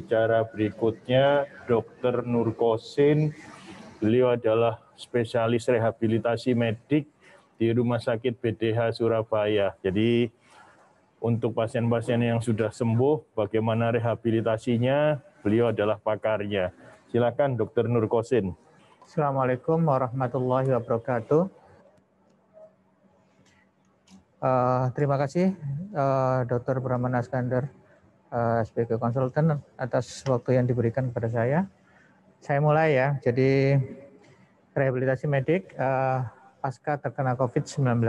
pembicara berikutnya Dr. Nur Kosin. Beliau adalah spesialis rehabilitasi medik di Rumah Sakit BDH Surabaya. Jadi untuk pasien-pasien yang sudah sembuh, bagaimana rehabilitasinya, beliau adalah pakarnya. Silakan Dr. Nur Kosin. Assalamualaikum warahmatullahi wabarakatuh. Terima kasih Dr. Pramana Iskandar, SPK Konsultan, atas waktu yang diberikan kepada saya. Saya mulai ya, jadi rehabilitasi medik pasca terkena COVID-19.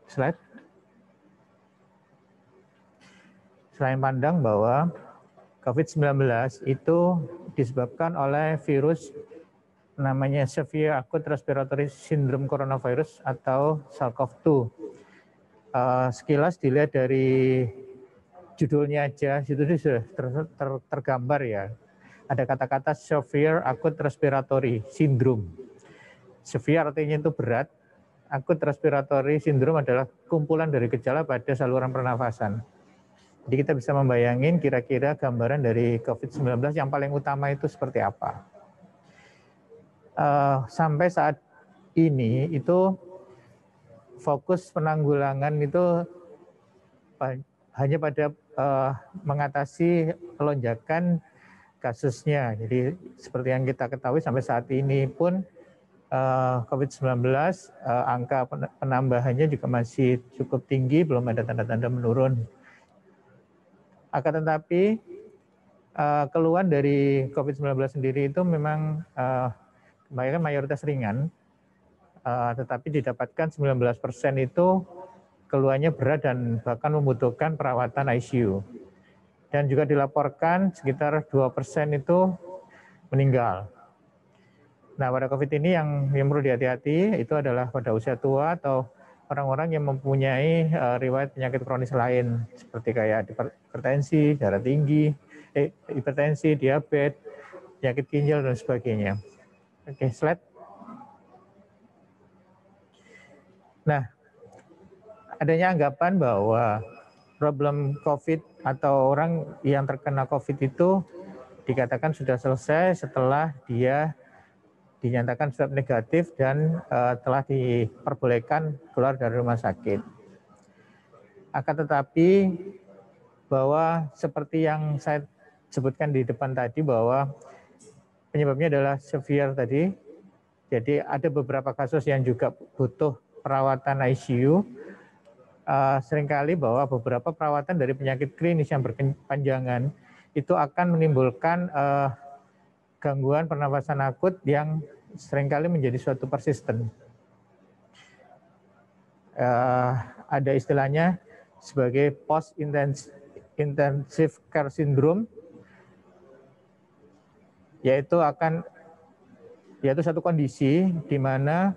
Slide. Selain pandang bahwa COVID-19 itu disebabkan oleh virus namanya Severe Acute Respiratory Syndrome Coronavirus atau SARS-CoV-2. Sekilas dilihat dari judulnya aja, itu sudah tergambar ya. Ada kata-kata Severe Acute Respiratory Syndrome. Severe artinya itu berat, Acute Respiratory Syndrome adalah kumpulan dari gejala pada saluran pernafasan. Jadi kita bisa membayangin kira-kira gambaran dari COVID-19 yang paling utama itu seperti apa. Sampai saat ini itu fokus penanggulangan itu hanya pada mengatasi lonjakan kasusnya. Jadi seperti yang kita ketahui sampai saat ini pun COVID-19 angka penambahannya juga masih cukup tinggi, belum ada tanda-tanda menurun. Akan tetapi keluhan dari COVID-19 sendiri itu memang mayoritas ringan, tetapi didapatkan 19% itu keluhannya berat dan bahkan membutuhkan perawatan ICU. Dan juga dilaporkan sekitar 2% itu meninggal. Nah, pada COVID ini yang perlu dihati-hati itu adalah pada usia tua atau orang-orang yang mempunyai riwayat penyakit kronis lain seperti kayak hipertensi, darah tinggi, hipertensi, diabetes, penyakit ginjal dan sebagainya. Oke, slide. Nah, adanya anggapan bahwa problem COVID atau orang yang terkena COVID itu dikatakan sudah selesai setelah dia dinyatakan swab negatif dan telah diperbolehkan keluar dari rumah sakit. Akan tetapi bahwa seperti yang saya sebutkan di depan tadi bahwa penyebabnya adalah severe tadi, jadi ada beberapa kasus yang juga butuh perawatan ICU. Seringkali bahwa beberapa perawatan dari penyakit klinis yang berkepanjangan itu akan menimbulkan gangguan pernafasan akut yang seringkali menjadi suatu persisten. Ada istilahnya sebagai post-intensive care syndrome, yaitu satu kondisi di mana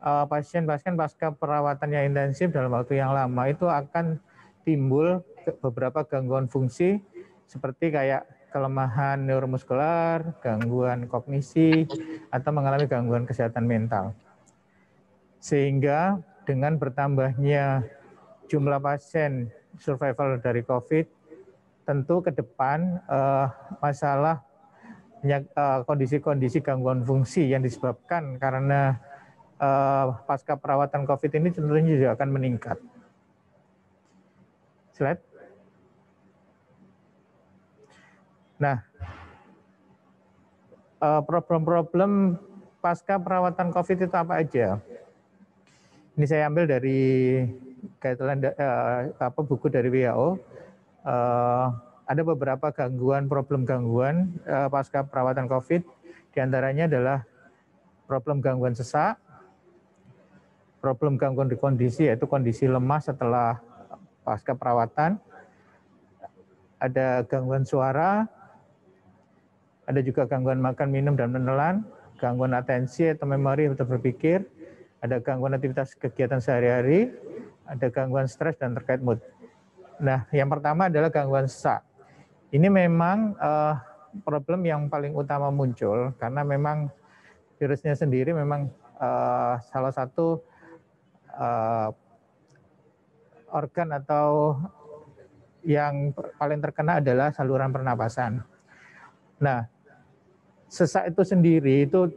pasien-pasien pasca perawatan yang intensif dalam waktu yang lama itu akan timbul beberapa gangguan fungsi seperti kayak kelemahan neuromuskular, gangguan kognisi, atau mengalami gangguan kesehatan mental. Sehingga dengan bertambahnya jumlah pasien survival dari COVID, tentu ke depan masalah kondisi-kondisi gangguan fungsi yang disebabkan karena pasca perawatan COVID ini tentunya juga akan meningkat. Slide. Nah, problem-problem pasca perawatan COVID itu apa aja? Ini saya ambil dari guideline buku dari WHO. Ada beberapa problem gangguan pasca perawatan COVID. Di antaranya adalah problem gangguan sesak, problem gangguan di kondisi yaitu kondisi lemah setelah pasca perawatan, ada gangguan suara, ada juga gangguan makan, minum, dan menelan, gangguan atensi atau memori atau berpikir, ada gangguan aktivitas kegiatan sehari-hari, ada gangguan stres dan terkait mood. Nah, yang pertama adalah gangguan sesak. Ini memang problem yang paling utama muncul karena memang virusnya sendiri memang salah satu organ atau yang paling terkena adalah saluran pernapasan. Nah, sesak itu sendiri itu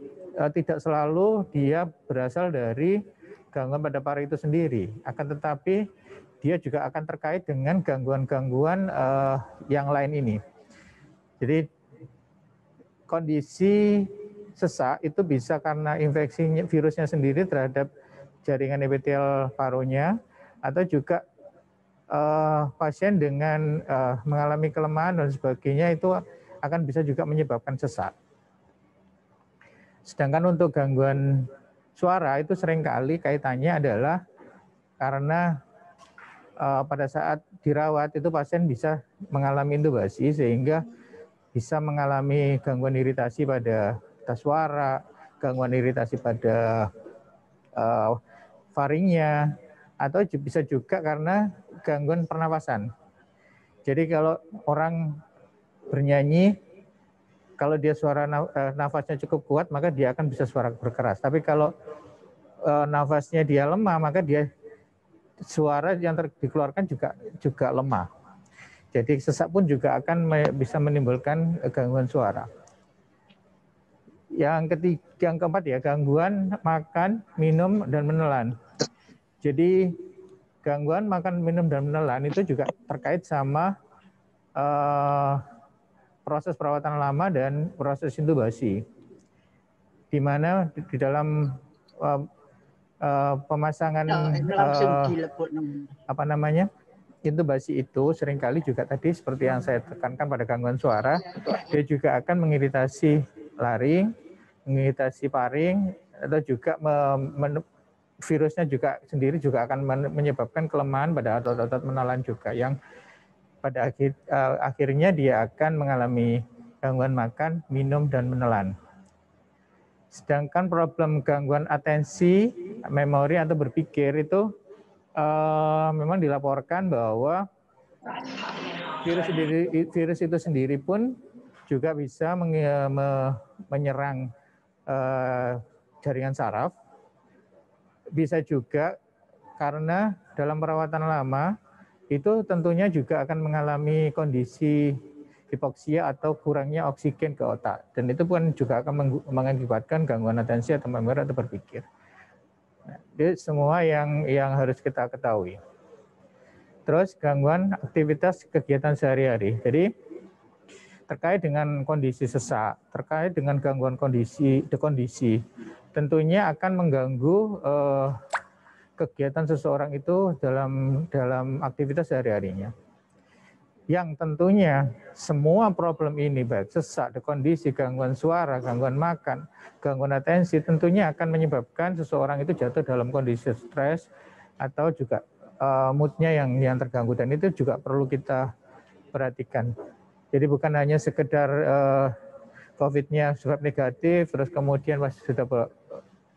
tidak selalu dia berasal dari gangguan pada paru itu sendiri, akan tetapi dia juga akan terkait dengan gangguan-gangguan yang lain ini. Jadi kondisi sesak itu bisa karena infeksi virusnya sendiri terhadap jaringan epithelial parunya, atau juga pasien dengan mengalami kelemahan dan sebagainya itu akan bisa juga menyebabkan sesak. Sedangkan untuk gangguan suara itu seringkali kaitannya adalah karena pada saat dirawat itu pasien bisa mengalami intubasi sehingga bisa mengalami gangguan iritasi pada tas suara, gangguan iritasi pada faringnya, atau bisa juga karena gangguan pernapasan. Jadi kalau orang bernyanyi, kalau dia suara nafasnya cukup kuat, maka dia akan bisa suara berkeras. Tapi kalau nafasnya dia lemah, maka dia suara yang dikeluarkan juga lemah. Jadi sesak pun juga akan bisa menimbulkan gangguan suara. Yang keempat ya, gangguan makan, minum, dan menelan. Jadi gangguan makan, minum, dan menelan itu juga terkait sama proses perawatan lama dan proses intubasi, di mana di dalam pemasangan intubasi itu seringkali juga tadi seperti yang saya tekankan pada gangguan suara, dia juga akan mengiritasi laring, mengiritasi paring, atau juga virusnya juga sendiri juga akan menyebabkan kelemahan pada otot-otot menelan juga, yang pada akhirnya dia akan mengalami gangguan makan, minum, dan menelan. Sedangkan problem gangguan atensi, memori, atau berpikir itu memang dilaporkan bahwa virus itu sendiri pun juga bisa menyerang jaringan saraf. Bisa juga karena dalam perawatan lama itu tentunya juga akan mengalami kondisi hipoksia atau kurangnya oksigen ke otak, dan itu pun juga akan mengakibatkan gangguan atensi atau memori atau berpikir. Nah, itu semua yang harus kita ketahui. Terus gangguan aktivitas kegiatan sehari-hari. Jadi terkait dengan kondisi sesak, terkait dengan gangguan kondisi, tentunya akan mengganggu kegiatan seseorang itu dalam aktivitas sehari-harinya. Yang tentunya semua problem ini, baik sesak, dekondisi, gangguan suara, gangguan makan, gangguan atensi, tentunya akan menyebabkan seseorang itu jatuh dalam kondisi stres atau juga moodnya yang terganggu, dan itu juga perlu kita perhatikan. Jadi bukan hanya sekedar COVID-nya swab negatif, terus kemudian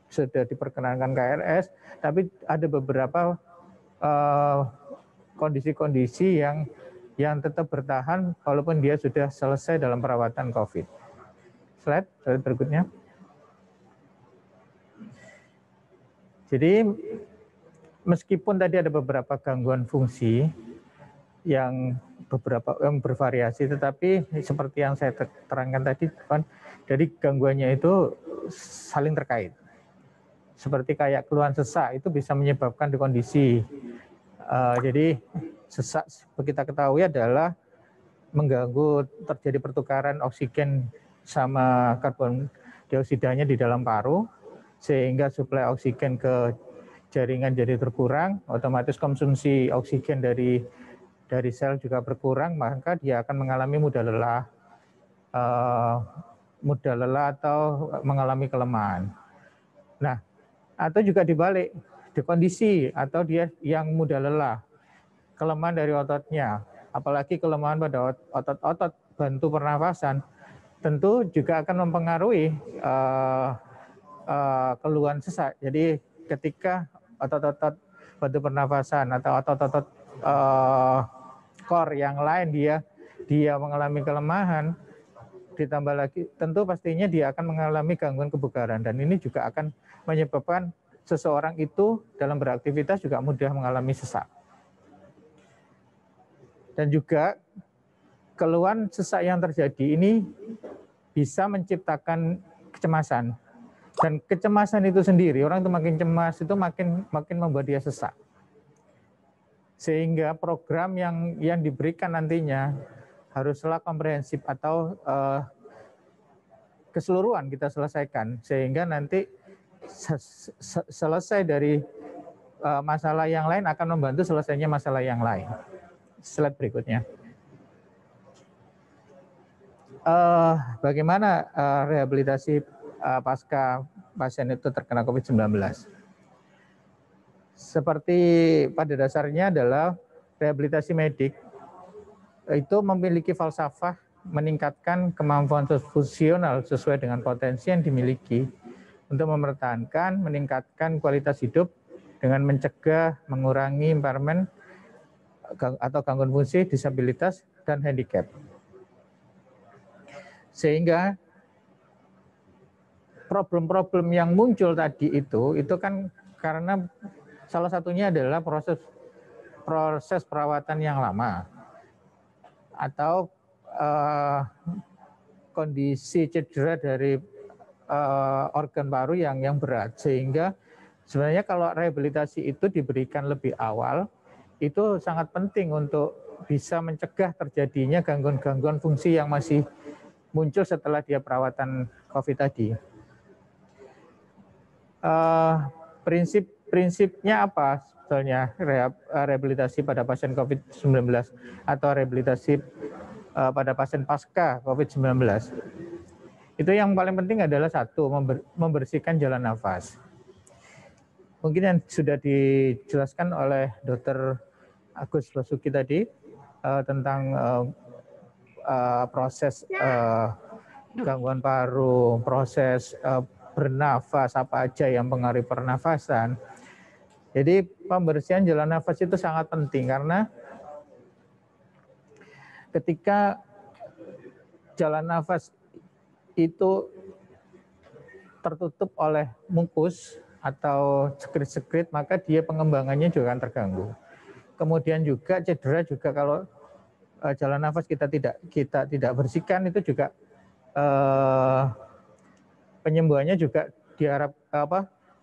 sudah diperkenankan KRS, tapi ada beberapa kondisi-kondisi yang tetap bertahan walaupun dia sudah selesai dalam perawatan COVID. Slide berikutnya. Jadi meskipun tadi ada beberapa gangguan fungsi yang bervariasi, tetapi seperti yang saya terangkan tadi kan, jadi gangguannya itu saling terkait. Seperti kayak keluhan sesak itu bisa menyebabkan kondisi. Jadi sesak kita ketahui adalah mengganggu terjadi pertukaran oksigen sama karbon dioksidanya di dalam paru, sehingga suplai oksigen ke jaringan jadi berkurang, otomatis konsumsi oksigen dari sel juga berkurang, maka dia akan mengalami mudah lelah atau mengalami kelemahan. Nah, atau juga dibalik, di kondisi atau dia yang mudah lelah, kelemahan dari ototnya, apalagi kelemahan pada otot-otot bantu pernafasan, tentu juga akan mempengaruhi keluhan sesak. Jadi ketika otot-otot bantu pernafasan atau otot-otot core yang lain dia mengalami kelemahan, ditambah lagi tentu pastinya dia akan mengalami gangguan kebugaran, dan ini juga akan menyebabkan seseorang itu dalam beraktivitas juga mudah mengalami sesak. Dan juga keluhan sesak yang terjadi ini bisa menciptakan kecemasan. Dan kecemasan itu sendiri, orang itu makin cemas itu makin membuat dia sesak. Sehingga program yang diberikan nantinya haruslah komprehensif atau keseluruhan kita selesaikan, sehingga nanti selesai dari masalah yang lain akan membantu selesainya masalah yang lain. Slide berikutnya. Bagaimana rehabilitasi pasca pasien itu terkena COVID-19? Seperti pada dasarnya adalah rehabilitasi medik itu memiliki falsafah meningkatkan kemampuan fungsional sesuai dengan potensi yang dimiliki untuk mempertahankan, meningkatkan kualitas hidup dengan mencegah, mengurangi impairment atau gangguan fungsi, disabilitas, dan handicap. Sehingga problem-problem yang muncul tadi itu kan karena salah satunya adalah proses perawatan yang lama atau kondisi cedera dari organ paru yang berat, sehingga sebenarnya kalau rehabilitasi itu diberikan lebih awal itu sangat penting untuk bisa mencegah terjadinya gangguan-gangguan fungsi yang masih muncul setelah dia perawatan COVID tadi. Prinsipnya apa sebetulnya rehabilitasi pada pasien COVID-19 atau rehabilitasi pada pasien pasca COVID-19? Itu yang paling penting adalah satu, membersihkan jalan nafas. Mungkin yang sudah dijelaskan oleh Dr. Agus Basuki tadi tentang proses gangguan paru, proses bernafas, apa aja yang mempengaruhi pernafasan. Jadi pembersihan jalan nafas itu sangat penting karena ketika jalan nafas itu tertutup oleh mukus atau sekret-sekret, maka dia pengembangannya juga akan terganggu. Kemudian juga cedera juga kalau jalan nafas kita tidak bersihkan itu juga penyembuhannya juga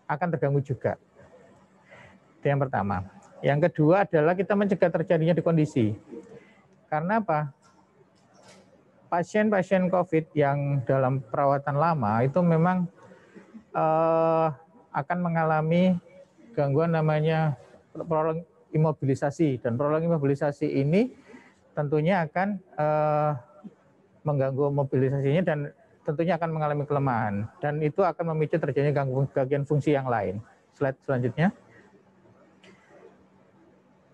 akan terganggu juga. Itu yang pertama. Yang kedua adalah kita mencegah terjadinya kondisi. Karena apa? Pasien-pasien COVID yang dalam perawatan lama itu memang akan mengalami gangguan namanya prolong imobilisasi, dan prolong imobilisasi ini tentunya akan mengganggu mobilisasinya dan tentunya akan mengalami kelemahan, dan itu akan memicu terjadinya gangguan fungsi yang lain. Slide selanjutnya.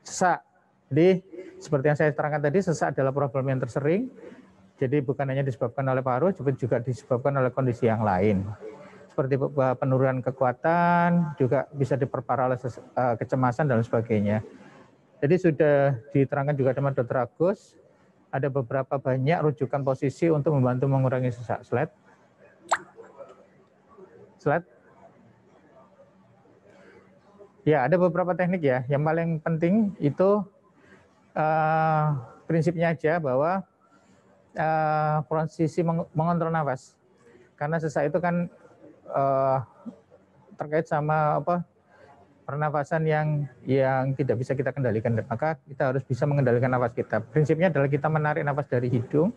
Sesak. Jadi seperti yang saya terangkan tadi, sesak adalah problem yang tersering. Jadi bukan hanya disebabkan oleh paru, tapi juga disebabkan oleh kondisi yang lain. Seperti penurunan kekuatan, juga bisa diperparah oleh kecemasan dan sebagainya. Jadi sudah diterangkan juga sama Dr. Agus, ada beberapa banyak rujukan posisi untuk membantu mengurangi sesak. Slide. Ya, ada beberapa teknik ya. Yang paling penting itu prinsipnya aja bahwa posisi mengontrol nafas. Karena sesak itu kan terkait sama pernafasan yang tidak bisa kita kendalikan, maka kita harus bisa mengendalikan nafas kita. Prinsipnya adalah kita menarik nafas dari hidung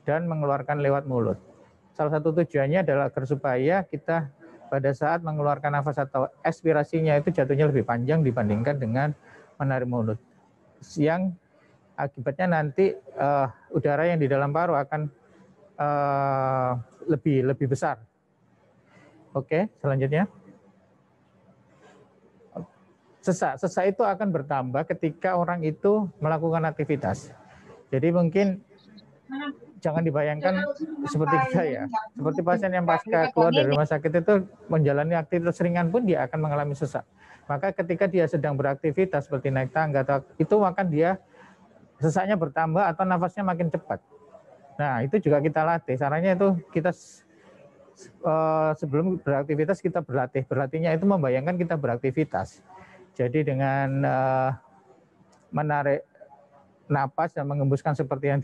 dan mengeluarkan lewat mulut. Salah satu tujuannya adalah agar supaya kita pada saat mengeluarkan nafas atau ekspirasinya itu jatuhnya lebih panjang dibandingkan dengan menarik mulut. Yang akibatnya nanti udara yang di dalam paru akan lebih besar. Oke, selanjutnya. Sesak itu akan bertambah ketika orang itu melakukan aktivitas. Jadi mungkin jangan dibayangkan seperti kita ya. Seperti pasien yang pasca keluar dari rumah sakit itu menjalani aktivitas ringan pun dia akan mengalami sesak. Maka ketika dia sedang beraktivitas seperti naik tangga itu maka dia sesaknya bertambah atau nafasnya makin cepat. Nah, itu juga kita latih. Caranya itu kita sebelum beraktivitas kita berlatih. Berlatihnya itu membayangkan kita beraktivitas. Jadi dengan menarik napas dan mengembuskan seperti yang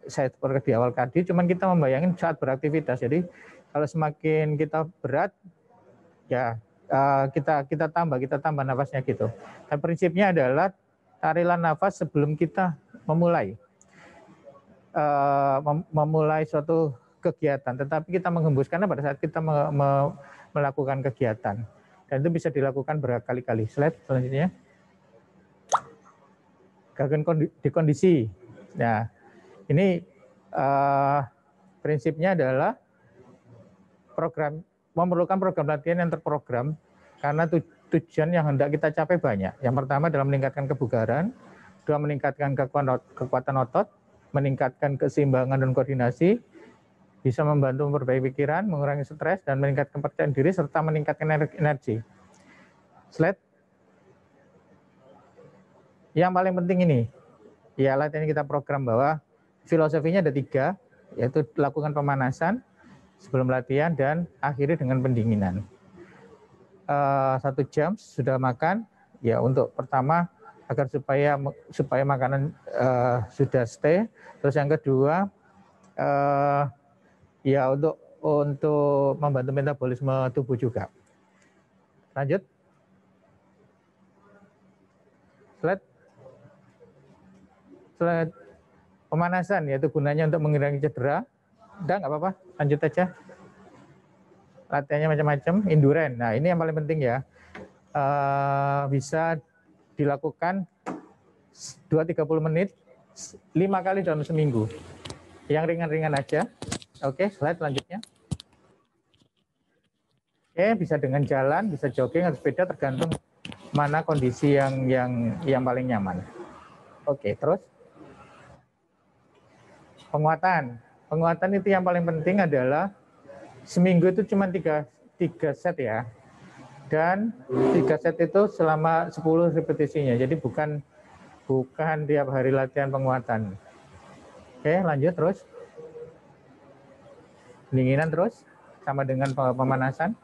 saya seperti di awal tadi, cuman kita membayangin saat beraktivitas. Jadi kalau semakin kita berat, ya kita tambah nafasnya gitu. Dan prinsipnya adalah tarilah nafas sebelum kita memulai suatu kegiatan, tetapi kita menghembuskannya pada saat kita melakukan kegiatan. Dan itu bisa dilakukan berkali-kali. Slide selanjutnya. Gangguan di kondisi. Nah, ini prinsipnya adalah memerlukan program latihan yang terprogram karena tujuan yang hendak kita capai banyak. Yang pertama adalah meningkatkan kebugaran, kedua meningkatkan kekuatan otot, meningkatkan keseimbangan dan koordinasi, bisa membantu memperbaiki pikiran, mengurangi stres, dan meningkatkan kepercayaan diri, serta meningkatkan energi. Slide. Yang paling penting ini, ya latihan kita program bahwa filosofinya ada 3, yaitu lakukan pemanasan sebelum latihan dan akhiri dengan pendinginan. 1 jam sudah makan, ya untuk pertama agar supaya makanan sudah stay. Terus yang kedua, ya untuk membantu metabolisme tubuh juga. Lanjut. Slide pemanasan, yaitu gunanya untuk mengurangi cedera. Udah nggak apa-apa, lanjut aja. Latihannya macam-macam, endurance. Nah ini yang paling penting ya. Bisa dilakukan 2-30 menit, 5 kali dalam seminggu. Yang ringan-ringan aja. Oke, slide selanjutnya. Oke, bisa dengan jalan, bisa jogging atau sepeda, tergantung mana kondisi yang paling nyaman. Oke, terus. Penguatan itu yang paling penting adalah seminggu itu cuma 3 set ya. Dan 3 set itu selama 10 repetisinya. Jadi bukan tiap hari latihan penguatan. Oke, lanjut terus. Pendinginan terus sama dengan pemanasan.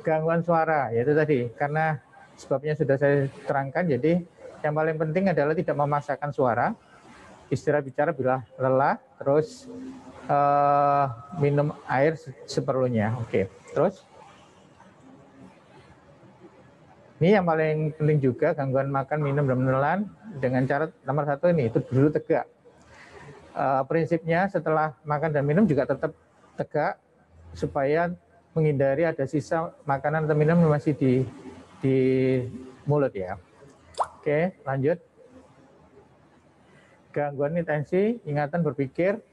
Gangguan suara, yaitu tadi karena sebabnya sudah saya terangkan. Jadi yang paling penting adalah tidak memaksakan suara. Istirahat bicara bila lelah, terus minum air seperlunya. Oke, terus ini yang paling penting juga, gangguan makan, minum, dan menelan dengan cara nomor 1 ini, itu duduk tegak. Prinsipnya setelah makan dan minum juga tetap tegak supaya menghindari ada sisa makanan atau minum yang masih di mulut ya. Oke, lanjut. Gangguan intensi, ingatan, berpikir,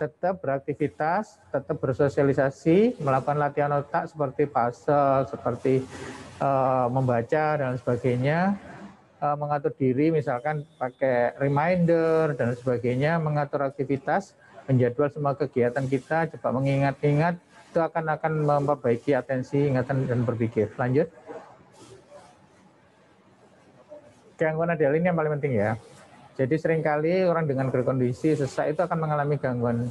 tetap beraktivitas, tetap bersosialisasi, melakukan latihan otak seperti puzzle, seperti membaca dan sebagainya, mengatur diri misalkan pakai reminder dan sebagainya, mengatur aktivitas, menjadwal semua kegiatan kita, coba mengingat-ingat, itu akan memperbaiki atensi, ingatan, dan berpikir. Lanjut. Gangguan ADL ini yang paling penting ya. Jadi seringkali orang dengan kondisi sesak itu akan mengalami gangguan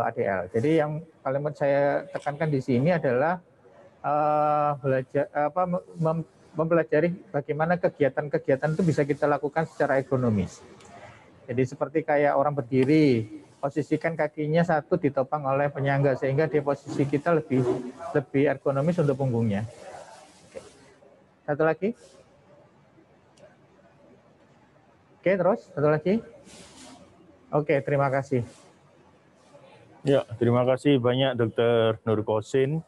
ADL. Jadi yang paling saya tekankan di sini adalah mempelajari bagaimana kegiatan-kegiatan itu bisa kita lakukan secara ekonomis. Jadi seperti kayak orang berdiri, posisikan kakinya satu ditopang oleh penyangga sehingga di posisi kita lebih ergonomis untuk punggungnya. Oke. Satu lagi. Oke, terus satu lagi. Oke, terima kasih. Ya, terima kasih banyak Dr. Nur Kosin.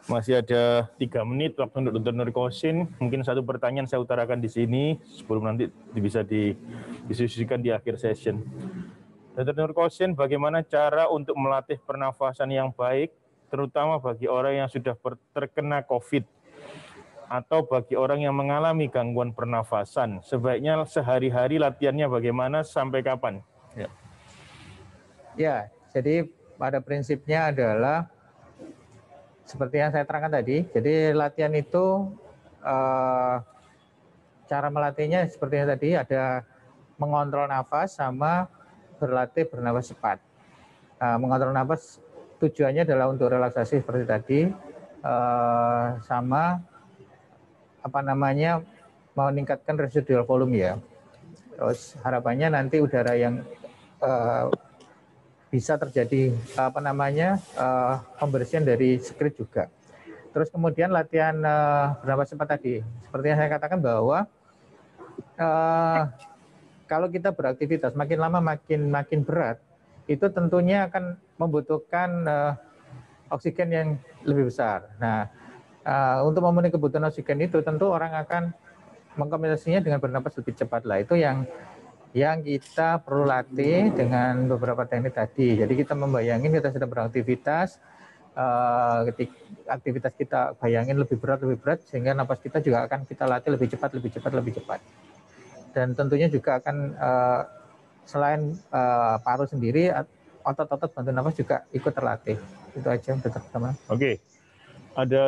Masih ada 3 menit waktu untuk Dr. Nur Kosin. Mungkin satu pertanyaan saya utarakan di sini sebelum nanti bisa didiskusikan di akhir session. Dr. Nur Kosin, bagaimana cara untuk melatih pernafasan yang baik, terutama bagi orang yang sudah terkena COVID? Atau bagi orang yang mengalami gangguan pernafasan, sebaiknya sehari-hari latihannya bagaimana, sampai kapan? Ya, jadi pada prinsipnya adalah seperti yang saya terangkan tadi. Jadi latihan itu cara melatihnya seperti yang tadi, ada mengontrol nafas sama berlatih bernafas cepat. Mengontrol nafas tujuannya adalah untuk relaksasi seperti tadi, sama meningkatkan residual volume ya. Terus harapannya nanti udara yang bisa terjadi pembersihan dari sekret juga. Terus kemudian latihan bernapas cepat tadi. Seperti yang saya katakan bahwa kalau kita beraktivitas makin lama makin berat, itu tentunya akan membutuhkan oksigen yang lebih besar. Nah, untuk memenuhi kebutuhan oksigen itu tentu orang akan mengkombinasinya dengan bernapas lebih cepat lah. Itu yang kita perlu latih dengan beberapa teknik tadi. Jadi kita membayangin kita sedang beraktivitas, aktivitas kita bayangin lebih berat sehingga napas kita juga akan kita latih lebih cepat. Dan tentunya juga akan selain paru sendiri, otot-otot bantu nafas juga ikut terlatih. Itu aja untuk teman-teman. Oke.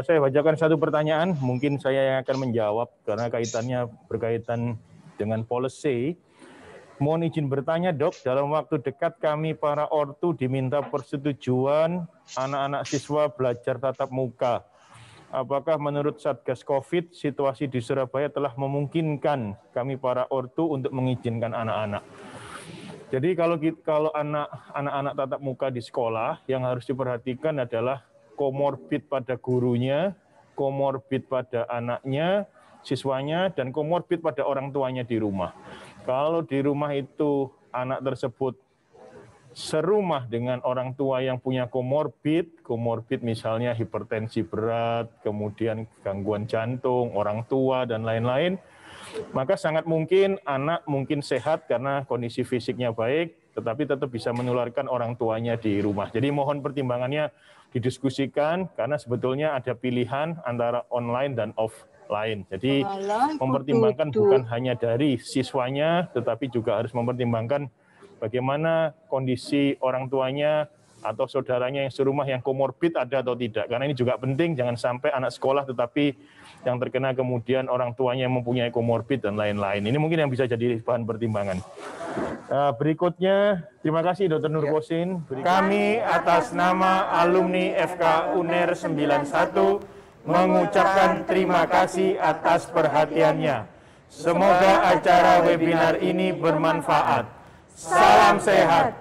Saya bacakan satu pertanyaan, mungkin saya yang akan menjawab karena kaitannya berkaitan dengan policy. Mohon izin bertanya, Dok, dalam waktu dekat kami para ortu diminta persetujuan anak-anak siswa belajar tatap muka. Apakah menurut Satgas COVID, situasi di Surabaya telah memungkinkan kami para ortu untuk mengizinkan anak-anak? Jadi kalau anak-anak tatap muka di sekolah, yang harus diperhatikan adalah komorbid pada gurunya, komorbid pada anaknya, siswanya, dan komorbid pada orang tuanya di rumah. Kalau di rumah itu anak tersebut serumah dengan orang tua yang punya komorbid misalnya hipertensi berat, kemudian gangguan jantung, orang tua, dan lain-lain, maka sangat mungkin anak mungkin sehat karena kondisi fisiknya baik, tetapi tetap bisa menularkan orang tuanya di rumah. Jadi mohon pertimbangannya didiskusikan, karena sebetulnya ada pilihan antara online dan offline. Jadi mempertimbangkan bukan hanya dari siswanya, tetapi juga harus mempertimbangkan bagaimana kondisi orang tuanya atau saudaranya yang serumah yang komorbid ada atau tidak. Karena ini juga penting, jangan sampai anak sekolah tetapi yang terkena kemudian orang tuanya yang mempunyai komorbid dan lain-lain. Ini mungkin yang bisa jadi bahan pertimbangan. Berikutnya, terima kasih Dr. Nur Kosin. Kami atas nama alumni FK UNER 91 mengucapkan terima kasih atas perhatiannya. Semoga acara webinar ini bermanfaat. Salam sehat.